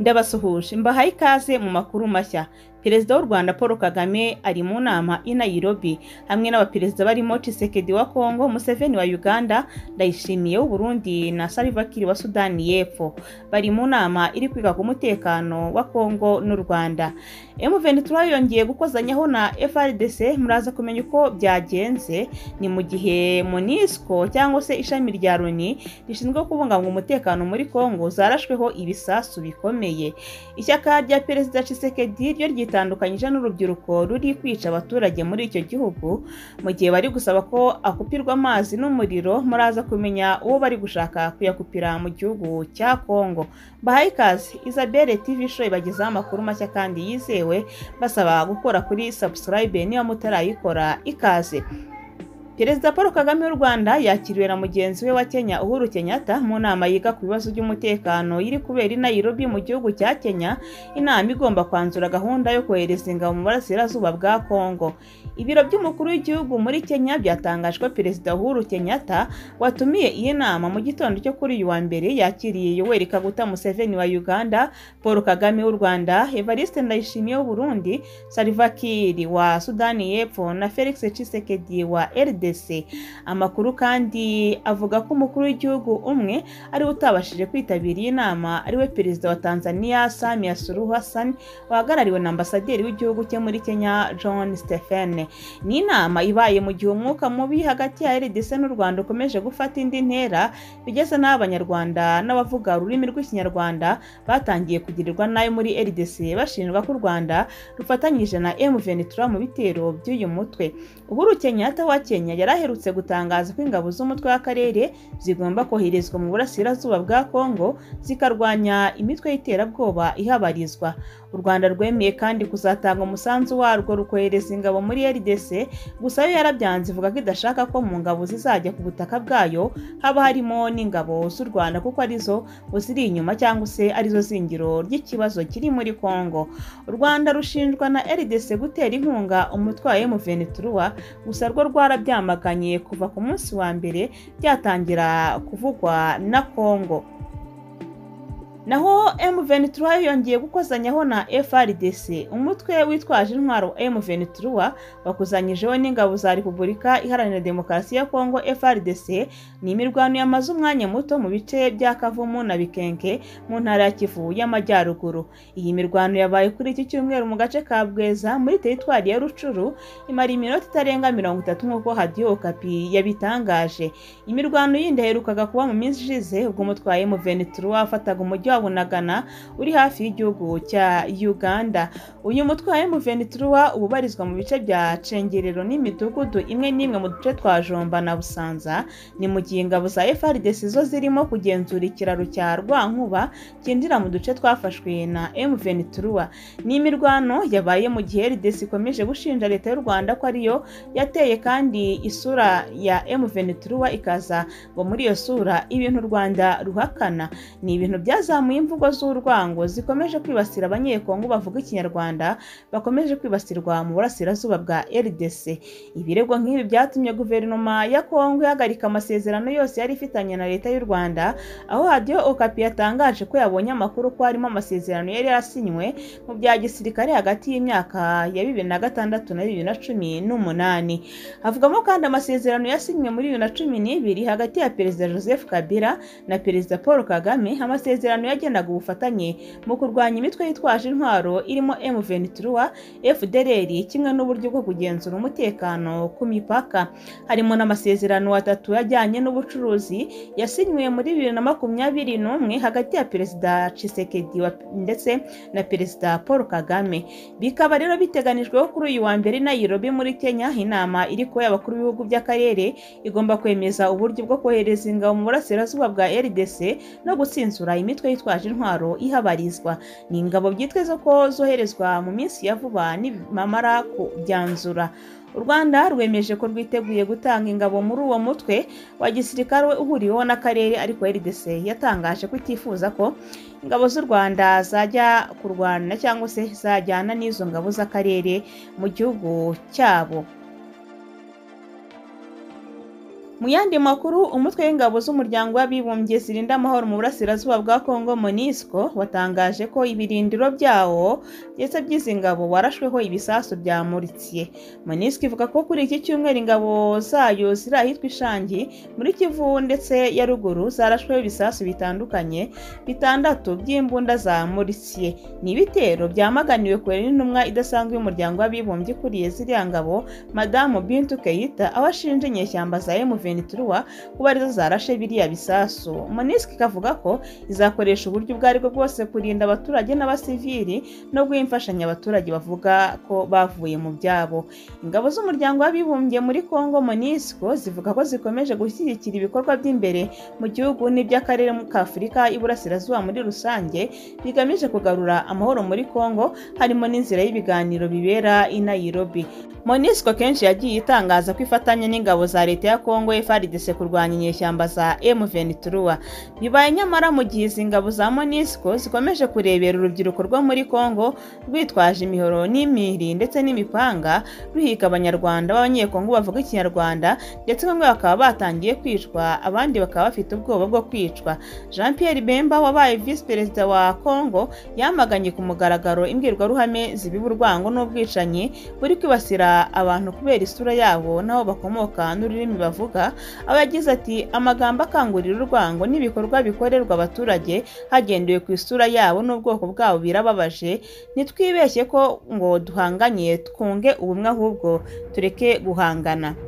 Ndabasuhuje mbahaye ikaze mu makuru mashya. Perezida w'u Rwanda Paul Kagame ari mu nama i Nairobi hamwe n'abaperezida barimo Tshisekedi wa Kongo, Museveni wa Uganda, Ndayishimiye w'u Burundi na Salva Kiir wa Sudani y'Epfo. Bari mu nama iri kwiga ku mutekano wa Kongo n'u Rwanda. M23 yongeye gukozanyaho na FARDC, muraza kumenya uko byagenze. Ni mu gihe MONUSCO cyangwa se ishami rya Loni rishinzwe kubungabunga umutekano muri Kongo zarashweho ibisasu bikomeye. Ishyaka rya Perezida Tshisekedi ryo ryitandukanyije n'urubyiruko ruri kwica abaturage muri icyo gihugu, mu gihe bari gusaba ko akupirwa amazi n'umuriro. Muraza kumenya uwo bari gushaka kuyakupira mu gihugu cya Kongo. Bahaye ikaze, Isabelle TV Show ibagezaho amakuru mashya kandi yizewe, basaba gukora kuri subscribe niba mutarayikora. Ikaze. Perezida Paul Kagame w'u Rwanda yakiriwe na mugenzi we wa Kenya Uhuru Kenyatta mu nama yiga ku bibazo by'umutekano iri kubera i Nairobi mu gihugu cya Kenya. Inama igomba kwanzura gahunda yo kohereza ingabo mu burasirazuba bwa Kongo. Ibiro by'umukuru w'igihugu muri Kenya byatangajwe Perezida Uhuru Kenyatta watumiye iyi nama mu gitondo cyo kuri uyu wa mbere yakiriye Yoweri Kaguta Museveni wa Uganda, Paul Kagame w'u Rwanda, Evariste Ndayishimiye w'u Burundi, Salva Kiir wa Sudani y'Epfo na Felix Tshisekedi wa RDC. Amakuru kandi avuga ko umukuru w'igihugu umwe ari utabashije kwitabira iyi nama ariwe Perezida wa Tanzania Samia Suluhu Hassan, wahagarariwe na ambasaderi w'igihugu cye muri Kenya John Stephen. Ni inama ibaye mu gihe umwuka mubi hagati ya RDC n'u Rwanda ukomeje gufata indi ntera, bigeze n'aho Abanyarwanda n'abavuga ururimi rw'Ikinyarwanda batangiye kugirirwa nayo muri RDC bashinjwa ko u Rwanda rufatanyije na M23 mu bitero by'uyu mutwe. Uhuru Kenyatta wa Kenya yaraherutse gutangaza ko ingabo z'umutwe w'akarere zigomba koherezwa mu burasirazuba bwa Kongo zikarwanya imitwe y'iterabwoba ihabarizwa. U Rwanda rwemeye kandi kuzatanga umusanzu warwo rukohereza ingabo muri RDC, gusa yo yarabyanze ivuga ko idashaka ko mu ngabo zizajya ku butaka bwayo haba harimo n'ingabo z'u Rwanda kuko arizo ziri inyuma cyangwa se arizo zingiro ry'ikibazo kiri muri Kongo. U Rwanda rushinjwa na RDC gutera inkunga umutwe wa M23, gusa rwo rwarabyamaganye kuva ku munsi wa mbere byatangira kuvugwa na Kongo. Naho M23 yongeye gukozanyaho na FARDC. Umutwe witwaje intwaro M23 wakuzanyijeho n'ingabo za Repubulika Iharanira Demokarasi ya Kongo FARDC. Ni imirwano yamaze umwanya muto mu bice bya Kavumu na Bikenke mu ntara ya Kivu y'Amajyaruguru. Iyi mirwano yabaye kuri iki cyumweru mu gace ka Bweza muri teritwari ya Rucuru, imara iminota itarenga 30 nk'uko Radio Okapi yabitangaje. Imirwano yindi herukaga kuba mu minsi ishize ubwo umutwe wa M23 wafataga umujyi wa Bunagana uri hafi y'igihugu cya Uganda. Uyu mutwe wa M23 ububarizwa mu bice bya Cengerero n'imidugudu imwe n'imwe mu duce twa Jomba na Busanza. Ni mu gihe ingabo za FARDC zo zirimo kugenzura ikiraro cya Rwankuba cyinjira mu duce twafashwe na M23. Ni imirwano yabaye mu gihe RDC ikomeje gushinja leta y'u Rwanda ko ariyo yateye kandi isura ya M23 ikaza ngo muri iyo sura ibintu u Rwanda ruhakana. Ni ibintu byazamuye imvugo z'urwango zikomeje kwibasira abanyekongo bavuga Ikinyarwanda bakomeje kwibasirwa mu burasirazuba bwa RDC. Ibirego nk'ibi byatumye guverinoma ya Kongo ihagarika amasezerano yose yari ifitanye na leta y'u Rwanda, aho Radio Okapi yatangaje ko yabonye amakuru ko harimo amasezerano yari yasinywe mu bya gisirikare hagati y'imyaka ya 2006 na 2018. Havugamo kandi amasezerano yasinywe muri 2012 hagati ya Perezida Joseph Kabila na Perezida Paul Kagame, amasezerano yagendaga ubufatanye mu kurwanya imitwe yitwaje intwaro irimo M23, FDLR, kimwe n'uburyo bwo kugenzura umutekano ku mipaka. Harimo n'amasezerano atatu yajyanye n'ubucuruzi yasinywe muri 2021 hagati ya Perezida Tshisekedi ndetse na Perezida Paul Kagame. Bikaba rero biteganijwe kuri uyu wa mbere i Nairobi muri Kenya. Inama iri ko y'abakuru b'ibihugu by'akarere igomba kwemeza uburyo bwo kohereza ingabo mu burasirazuba bwa RDC no gutsinzura imitwe yitwaje intwaro ihabarizwa. Ni ingabo byitezwe ko zoherezwa mu minsi ya vuba nibamara kubyanzura. U Rwanda rwemeje ko rwiteguye gutanga ingabo muri uwo mutwe wa gisirikare uhuriweho n'akarere, ariko RDC yatangaje ko itifuza ko ingabo z'u Rwanda zajya kurwana cyangwa se zajyana n'izo ngabo z'akarere mu gihugu cyabo. Mu yandi makuru, umutwe w'ingabo z'umuryango w'abibumbye zirinda amahoro mu burasirazuba bwa Kongo MONUSCO watangaje ko ibirindiro byawo ndetse by'izi ngabo warashweho ibisasu byamuritse. MONUSCO ivuga ko kuri iki cyumweru ingabo zayo ziri ahitwa Ishangi muri Kivu ndetse ya ruguru zarashweho ibisasu bitandukanye bitandatu by'imbunda zamuritse. Ni ibitero byamaganiwe kure n'intumwa idasanzwe y'umuryango w'abibumbye kuriye ziriya ngabo Madamu Bintou Keita aho ashinja inyeshyamba za M23 kuba arizo zarashe biriya bisasu. MONUSCO ikavuga ko izakoresha uburyo ubwo aribwo bwose kurinda abaturage n'abasivili no guha imfashanyo abaturage bavuga ko bavuye mu byabo. Ingabo z'umuryango w'abibumbye muri Kongo MONUSCO zivuga ko zikomeje gushyigikira ibikorwa by'imbere mu gihugu n'iby'akarere ka Afurika y'Iburasirazuba muri rusange bigamije kugarura amahoro muri Kongo, harimo n'inzira y'ibiganiro bibera i Nairobi. MONUSCO kenshi yagiye itangaza ko ifatanya n'ingabo za leta ya Kongo FARDC kurwanya inyeshyamba za M23. Bibaye nyamara mu gihe izi ngabo za MONUSCO zikomeje kurebera urubyiruko rwo muri Kongo rwitwaje imihoro n'imihiri ndetse n'imipanga ruhiga abanyarwanda b'abanyekongo bavuga ikinyarwanda, ndetse bamwe bakaba batangiye kwicwa abandi bakaba bafite ubwoba bwo kwicwa. Jean Pierre Bemba wabaye Vice Perezida wa Kongo yamaganye ku mugaragaro imbwirwaruhame zibiba urwango n'ubwicanyi buri kwibasira abantu kubera isura yabo n'aho bakomoka n'ururimi bavuga, aho yagize ati amagambo akangurira urwango n'ibikorwa bikorerwa abaturage hagendewe ku isura yabo n'ubwoko bwabo birababaje. Nitwibeshye ko ngo duhanganye twunge ubumwe, ahubwo tureke guhangana.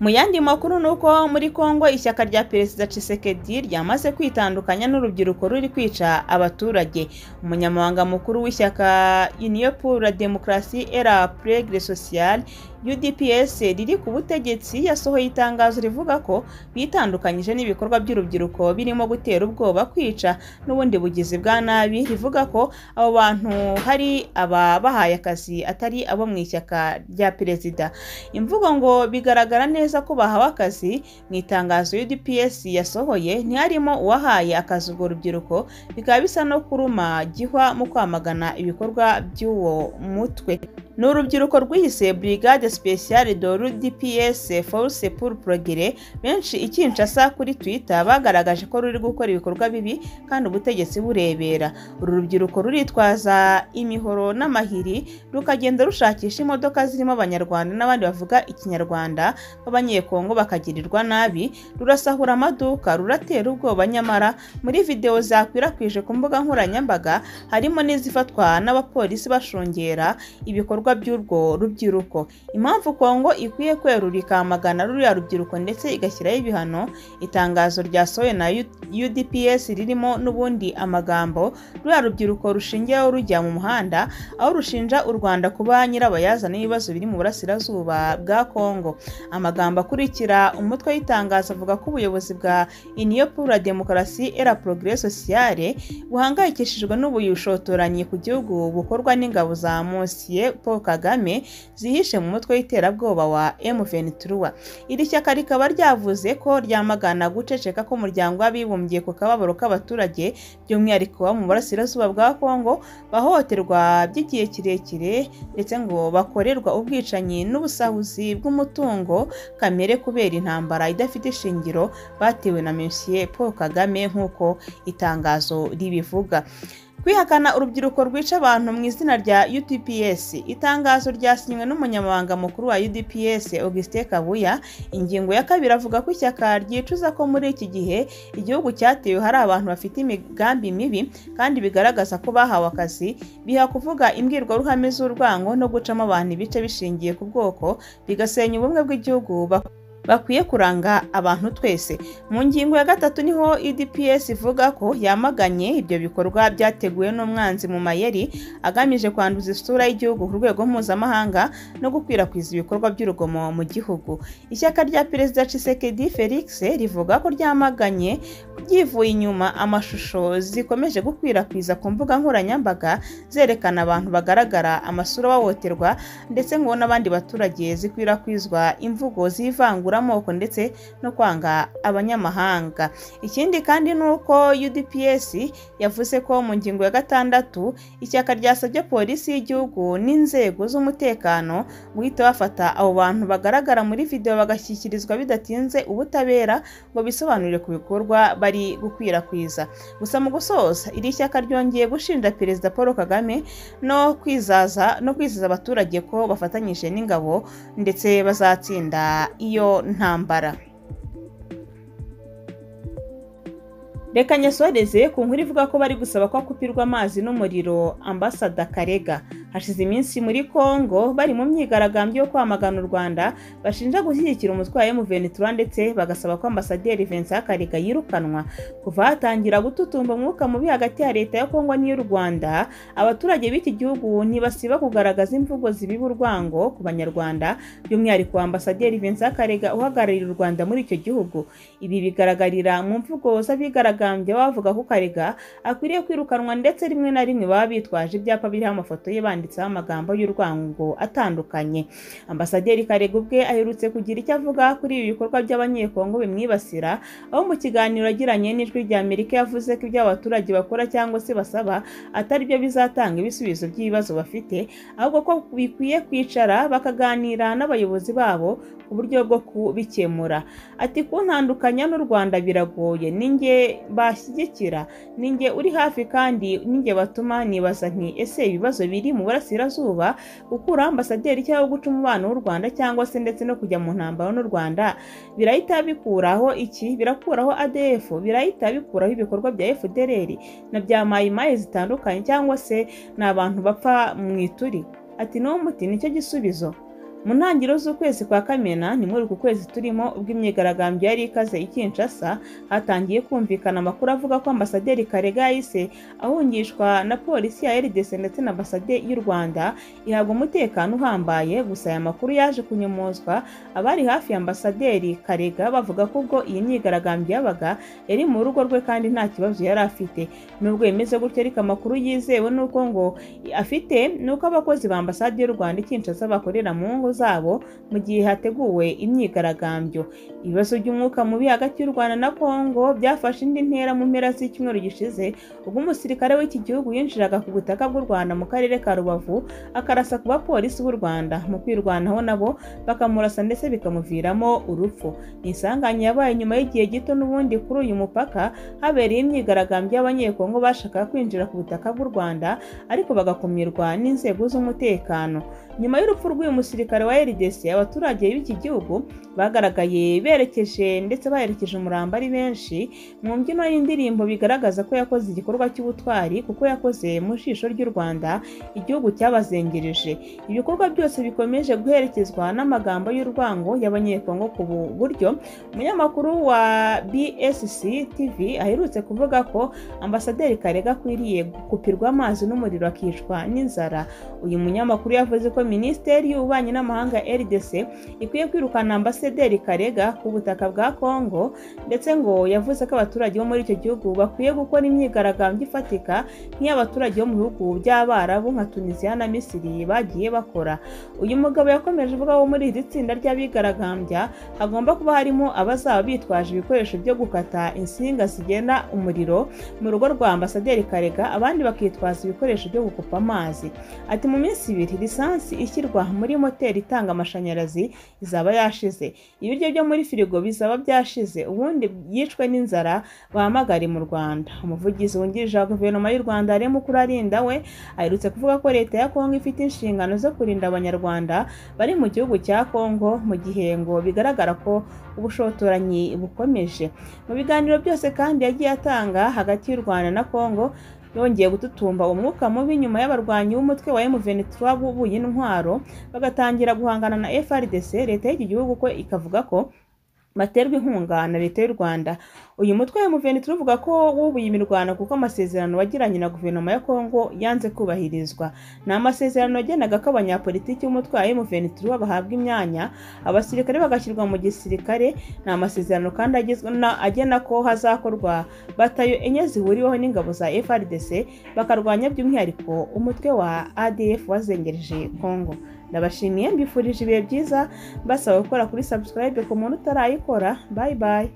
Mu yandi makuru nuko muri Kongo ishyaka rya Perezida Tshisekedi ryamaze kwitandukanya n'urubyiruko ruri kwica abaturage. Umunyamabanga mukuru w'ishyaka Union pour la démocratie et la progrès social UDPS riri ku butegetsi yasohoye itangazo rivuga ko bitandukanyije n'ibikorwa by'urubyiruko birimo gutera ubwoba, kwica n'ubundi bugizi bwa nabi. Rivuga ko abo bantu hari ababahaye akazi atari abo mu ishyaka rya perezida. Imvugo ngo bigaragara neza ko bahawe akazi. Mu itangazo UDPS yasohoye ntiharimo uwahaye akazi urwo rubyiruko, bikaba bisa no kuruma gihwa mu kwamagana ibikorwa by'uwo mutwe. Ni urubyiruko rwihise Brigade Spéciale de l'UDPS Force pour Progrès, benshi i Kinshasa kuri Twitter bagaragaje ko ruri gukora ibikorwa bibi kandi ubutegetsi burebera. Uru rubyiruko ruritwaza imihoro n'amahiri rukagenda rushakisha imodoka zirimo abanyarwanda n'abandi bavuga ikinyarwanda b'abanyekongo bakagirirwa nabi, rurasahura amaduka, ruratera ubwoba. Nyamara muri video zakwirakwije ku mbuga nkoranyambaga harimo n'izifatwa n'abapolisi bashungera ibikorwa by'urwo rubyiruko. Impamvu Kongo ikwiye kwerura ikamagana ruriya rubyiruko ndetse igashyiraho ibihano. Itangazo ryasohowe na UDPS ririmo n'ubundi amagambo ruriya rubyiruko rushingiyeho rujya mu muhanda, aho rushinja u Rwanda kuba nyirabayazana n'ibibazo biri mu burasirazuba bwa Kongo. Amagambo akurikira umutwe w'itangazo avuga ko ubuyobozi bwa Union pour la démocratie et la progrès social buhangayikishijwe n'ubushotoranyi ku gihugu bukorwa n'ingabo za Monsieur Paul Kagame zihishe mu mutwe w'iterabwoba wa M23. Iri shyaka rikaba ryavuze ko ryamagana guceceka ko umuryango w'abibumbye ku kababaro k'abaturage by'umwihariko mu burasirazuba bwa Kongo bahohoterwa by'igihe kirekire ndetse ngo bakorerwa ubwicanyi n'ubusahuzi bw'umutungo kamere kubera intambara idafite ishingiro batewe na Monsieur Paul Kagame nk'uko itangazo ribivuga. Kwihakana urubyiruko rwica abantu mu izina rya UDPS. Itangazo ryasinywe n'umunyamabanga mukuru wa UDPS Augustin Kabuya. Ingingo ya kabiri avuga ko ishyaka ryicuza ko muri iki gihe igihugu cyatewe hari abantu bafite imigambi mibi kandi bigaragaza ko bahawe akazi, biha kuvuga imbwirwaruhame z'urwango no gucamo abantu ibice bishingiye ku bwoko, bigasenya ubumwe bw'igihugu bakwiye kuranga abantu twese. Mu ngingo ya gatatu niho UDPS ivuga ko yamaganye ibyo bikorwa byateguwe n'umwanzi mu mayeri agamije kwanduza isura y'igihugu ku rwego mpuzamahanga no gukwirakwiza ibikorwa by'urugomo mu gihugu. Ishyaka rya Perezida Tshisekedi Felix rivuga ko ryamaganye ryivuye inyuma amashusho zikomeje gukwirakwiza ku mbuga nkoranyambaga zerekana abantu bagaragara amasura bahohoterwa ndetse ngo n'abandi baturage zikwirakwizwa imvugo zivangura gusuzugura amoko ndetse no kwanga abanyamahanga. Ikindi kandi ni uko UDPS yavuze ko mu ngingo ya 6 ishyaka ryasabye polisi y'igihugu n'inzego z'umutekano guhita bafata abo bantu bagaragara muri video bagashyikirizwa bidatinze ubutabera ngo bisobanurire ku bikorwa bari gukwirakwiza. Gusa mu gusoza, iri shyaka ryongeye gushinja Perezida Paul Kagame no kwizaza abaturage ko bafatanyije n'ingabo ndetse bazatsinda iyo ntambara. Reka nyasoreze ku nkuru ivuga ko bari gusaba ko akupirwa amazi n'umuriro Ambassador Karega. Hashize iminsi muri Kongo bari mu myigaragambyo yo kwamagana u Rwanda bashinja gushyigikira umutwe wa M23 ndetse bagasaba ko Ambassadeur Vincent Karega yirukanwa. Kuva hatangira gututumba umwuka mubi hagati ya leta ya Kongo n'iy'u Rwanda, abaturage b'iki gihugu ntibasiba kugaragaza imvugo zibiba urwango ku banyarwanda, by'umwihariko Ambassadeur Vincent Karega uhagarariye u Rwanda muri icyo gihugu. Ibi bigaragarira mu mvugo z'abigaragambya bavuga ko Karega akwiriye kwirukanwa ndetse rimwe na rimwe baba bitwaje ibyapa biriho amafoto ye banditseho amagambo y'urwango atandukanye. Ambasaderi Karega ubwe aherutse kugira icyo avuga kuri ibi bikorwa by'abanyekongo bimwibasira, aho mu kiganiro agiranye n'Ijwi ry'Amerika yavuze ko ibyo abaturage bakora cyangwa se basaba atari byo bizatanga ibisubizo by'ibibazo bafite, ahubwo ko bikwiye kwicara bakaganira n'abayobozi babo ku buryo bwo kubikemura. Ati kuntandukanya n'u Rwanda biragoye, ninjye bashyigikira, ninjye uri hafi kandi ninjye batuma nibaza nti ese ibibazo biri mu burasirazuba gukura ambasaderi cyangwa guca umubano w'u Rwanda cyangwa se ndetse no kujya mu ntambaro n'u Rwanda birahita bikuraho iki? Birakuraho ADF, birahita bikuraho ibikorwa bya FDLR na bya mayimayi zitandukanye cyangwa se n'abantu bapfa mu ituri? Ati no muti nicyo gisubizo. Mu ntangiriro z'ukwezi kwa Kamena ni muri uku kwezi turimo ubwo imyigaragambyo yari ikaze i Kinshasa, hatangiye kumvikana amakuru avuga ko Ambasaderi Karega yahise ahungishwa na polisi ya RDC ndetse na Ambasade y'u Rwanda ihabwa umutekano uhambaye. Gusa aya makuru yaje kunyomozwa, abari hafi ya Ambasaderi Karega bavuga ko ubwo iyi myigaragambyo yabaga yari mu rugo rwe kandi nta kibazo yari afite. Nubwo yemeze gutyo ariko amakuru yizewe nuko ngo afite nuko abakozi ba Ambasade y'u Rwanda i Kinshasa bakorera mu ngo zabo mu gihe hateguwe imyigaragambyo. Ibibazo by'umwuka mubi hagati y'u Rwanda na Kongo byafashe indi ntera mu mpera z'icyumweru gishize, ubwo umusirikare w'iki gihugu yinjiraga ku butaka bw'u Rwanda mu karere ka Rubavu akarasa ku bapolisi b'u Rwanda. Mu kwirwanaho nabo bakamurasa ndetse bikamuviramo urupfu. Ni isanganya yabaye nyuma y'igihe gito n'ubundi kuri uyu mupaka habereye imyigaragambyo y'abanyekongo bashaka kwinjira ku butaka bw'u Rwanda ariko bagakumirwa n'inzego z'umutekano. Nyuma y'urupfu rw'uyu musirikare wa RDC, abaturage b'iki gihugu bagaragaye baherekeje umurambo ari benshi mu mbyino y'indirimbo bigaragaza ko yakoze igikorwa cy'ubutwari kuko yakoze mu jisho ry'u Rwanda igihugu cyabazengereje. Ibikorwa byose bikomeje guherekezwa n'amagambo y'urwango y'abanyekongo ku buryo umunyamakuru wa BSC TV aherutse kuvuga ko Ambasaderi Karega akwiriye gukupirwa amazi n'umuriro akicwa n'inzara. Uyu munyamakuru yavuze ko Minisiteri y'Ububanyi n'Amahanga RDC ikwiye kwirukana Ambasaderi Karega ku butaka bwa Kongo, ndetse ngo yavuze ko abaturage bo muri icyo gihugu bakwiye gukora imyigaragambyo ifatika nk'iy'abaturage bo mu bihugu by'Abarabu nka Tunisia na Misiri bagiye bakora. Uyu mugabo yakomeje avuga ko muri iri tsinda ry'abigaragambya hagomba kuba harimo abazaba bitwaje ibikoresho byo gukata insinga zigena umuriro mu rugo rwa Ambasaderi Karega, abandi bakitwaza ibikoresho byo gukupa amazi. Ati mu minsi 2 lisansi ishyirwa muri moteri itanga amashanyarazi izaba yashize, ibiryo byo muri firigo bizaba byashize, ubundi yicwe n'inzara bahamagare mu Rwanda. Umuvugizi wungirije wa guverinoma y'u Rwanda Mukurarinda we aherutse kuvuga ko leta ya Kongo ifite inshingano zo kurinda abanyarwanda bari mu gihugu cya Kongo mu gihe ngo bigaragara ko ubushotoranyi bukomeje. Mu biganiro byose kandi yagiye atanga hagati y'u Rwanda na Kongo, yongeye gututumba umwuka mubi nyuma y'abarwanyi b'umutwe wa M23 bubuye intwaro bagatangira guhangana na FARDC. Leta y'iki gihugu ko ikavuga ko baterwa inkunga na leta y'u Rwanda. Uyu mutwe wa M23 uvuga ko wubuye imirwano kuko amasezerano wagiranye na guverinoma ya Kongo yanze kubahirizwa. Ni amasezerano yagenaga ko abanyapolitiki b'umutwe wa M23 bahabwa imyanya, abasirikare bagashyirwa mu gisirikare. Ni amasezerano kandi agena ko hazakorwa batayo enye zihuriweho n'ingabo za FARDC bakarwanya by'umwihariko umutwe wa ADF wazengereje Kongo. ndabashimiye mbifurije ibihe byiza, mbasaba gukora kuri subscribe ku muntu utarayikora. Bye bye.